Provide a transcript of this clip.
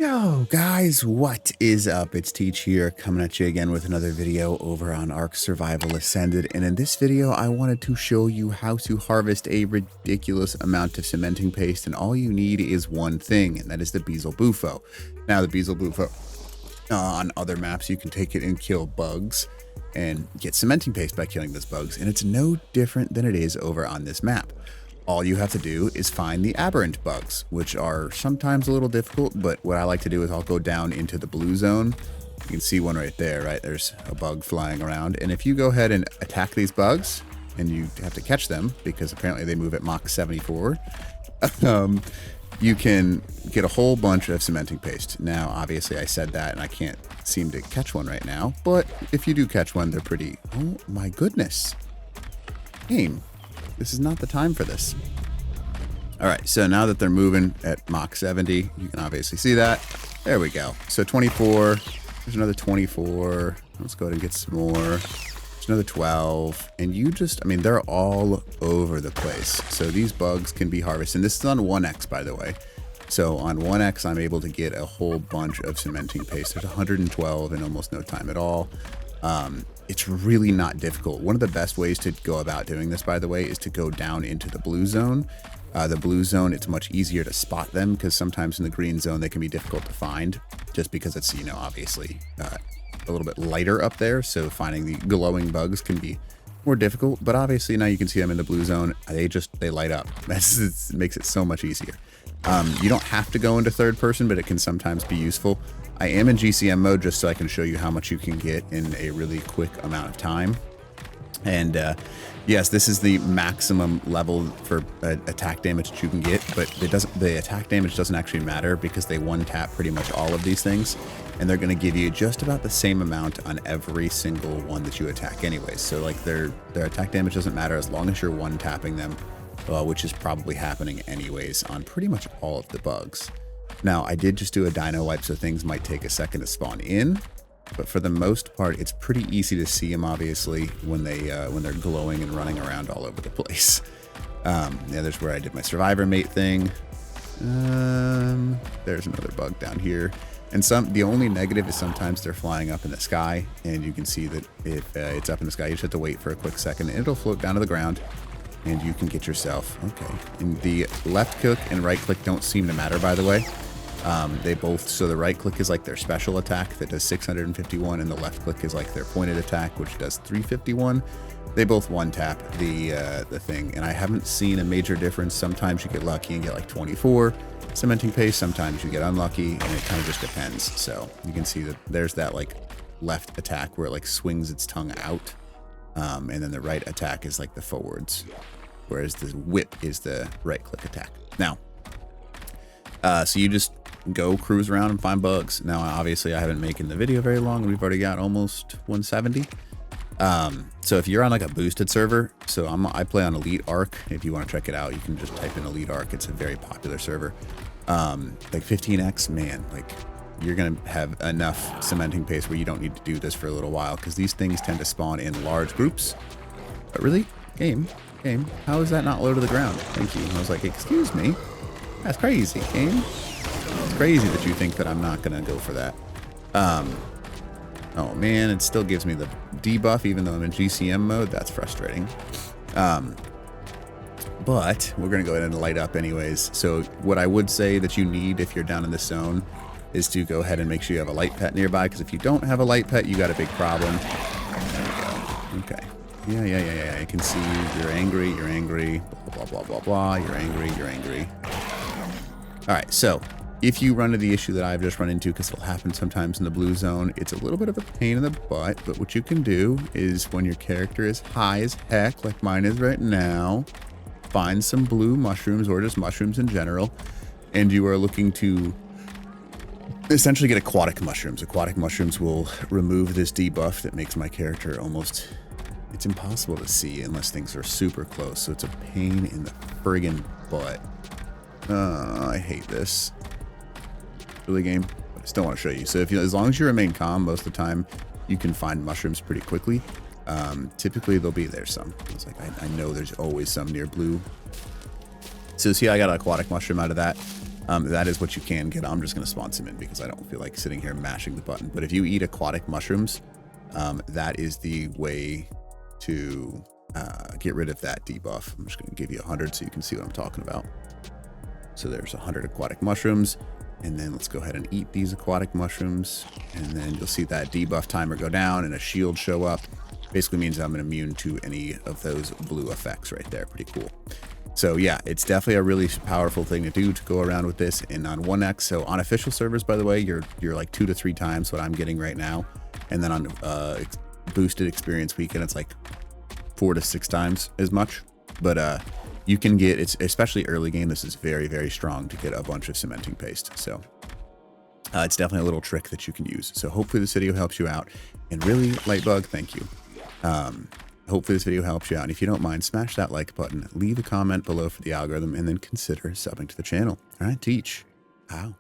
Yo guys, what is up? It's Teach here, coming at you again with another video over on Ark Survival Ascended, and in this video I wanted to show you how to harvest a ridiculous amount of cementing paste, and all you need is one thing, and that is the Beezle Bufo. Now the Beezle Bufo, on other maps you can take it and kill bugs and get cementing paste by killing those bugs, and it's no different than it is over on this map. All you have to do is find the aberrant bugs, which are sometimes a little difficult, but what I like to do is I'll go down into the blue zone. You can see one right there, right? There's a bug flying around. And if you go ahead and attack these bugs, and you have to catch them, because apparently they move at Mach 74, you can get a whole bunch of cementing paste. Now, obviously I said that, and I can't seem to catch one right now, but if you do catch one, they're pretty... Oh my goodness. Game. This is not the time for this. All right, so now that they're moving at Mach 70, you can obviously see that. There we go. So 24, there's another 24. Let's go ahead and get some more. There's another 12. And you just, I mean, they're all over the place. So these bugs can be harvested. And this is on 1x, by the way. So on 1x, I'm able to get a whole bunch of cementing paste. There's 112 in almost no time at all. It's really not difficult. One of the best ways to go about doing this, by the way, is to go down into the blue zone. The blue zone, it's much easier to spot them, because sometimes in the green zone they can be difficult to find, just because it's, you know, obviously a little bit lighter up there. So finding the glowing bugs can be more difficult, but obviously now you can see them in the blue zone. They light up. It makes it so much easier. You don't have to go into third person, but it can sometimes be useful. I am in GCM mode just so I can show you how much you can get in a really quick amount of time. And yes, this is the maximum level for attack damage that you can get, but the attack damage doesn't actually matter, because they one tap pretty much all of these things, and they're going to give you just about the same amount on every single one that you attack anyways. So like their attack damage doesn't matter as long as you're one tapping them, which is probably happening anyways on pretty much all of the bugs. Now, I did just do a dino wipe, so things might take a second to spawn in, but for the most part, it's pretty easy to see them, obviously, when they're glowing and running around all over the place. Yeah, there's where I did my survivor mate thing. There's another bug down here. And the only negative is sometimes they're flying up in the sky, and you can see that if it's up in the sky, you just have to wait for a quick second, and it'll float down to the ground, and you can get yourself, okay. And the left click and right click don't seem to matter, by the way. They both, so the right click is like their special attack that does 651, and the left click is like their pointed attack, which does 351. They both one tap the thing, and I haven't seen a major difference. Sometimes you get lucky and get like 24 cementing paste, sometimes you get unlucky, and it kind of just depends. So you can see that there's that like left attack where it like swings its tongue out, and then the right attack is like the forwards, whereas the whip is the right click attack. Now, so you just go cruise around and find bugs. Now, obviously I haven't making the video very long, and we've already got almost 170. So if you're on like a boosted server, so I play on Elite Ark. If you want to check it out, you can just type in Elite Ark. It's a very popular server. Like 15x, man, like you're gonna have enough cementing paste where you don't need to do this for a little while, because these things tend to spawn in large groups. But really, game, how is that not low to the ground? Thank you. And I was like, excuse me, that's crazy, game. It's crazy that you think that I'm not gonna go for that. Oh man, it still gives me the debuff even though I'm in GCM mode. That's frustrating. But we're gonna go ahead and light up anyways. So what I would say that you need if you're down in this zone is to go ahead and make sure you have a light pet nearby, because if you don't have a light pet, you got a big problem. There we go. Okay. Yeah. I can see you're angry, blah, blah, blah, blah. You're angry. All right, so if you run into the issue that I've just run into, because it'll happen sometimes in the blue zone, it's a little bit of a pain in the butt, but what you can do is when your character is high as heck, like mine is right now, find some blue mushrooms, or just mushrooms in general, and you are looking to essentially get aquatic mushrooms. Aquatic mushrooms will remove this debuff that makes my character almost... it's impossible to see unless things are super close, so it's a pain in the friggin' butt. I hate this. Really, game, but I still want to show you. So as long as you remain calm, most of the time you can find mushrooms pretty quickly. Typically they'll be there some. It's like I know there's always some near blue. So see, I got an aquatic mushroom out of that. That is what you can get. I'm just going to spawn some in because I don't feel like sitting here mashing the button. But if you eat aquatic mushrooms, that is the way to get rid of that debuff. I'm just going to give you 100 so you can see what I'm talking about. So there's 100 aquatic mushrooms. And then let's go ahead and eat these aquatic mushrooms. And then you'll see that debuff timer go down and a shield show up. Basically means I'm immune to any of those blue effects right there. Pretty cool. So yeah, it's definitely a really powerful thing to do to go around with this. And on 1x, so on official servers, by the way, you're like 2 to 3 times what I'm getting right now. And then on boosted experience weekend, it's like 4 to 6 times as much. But you can get, it's especially early game, this is very, very strong to get a bunch of cementing paste. So it's definitely a little trick that you can use. So hopefully this video helps you out. And really, Lightbug, thank you. Hopefully this video helps you out. And if you don't mind, smash that like button, leave a comment below for the algorithm, and then consider subbing to the channel. All right, Teach. Out.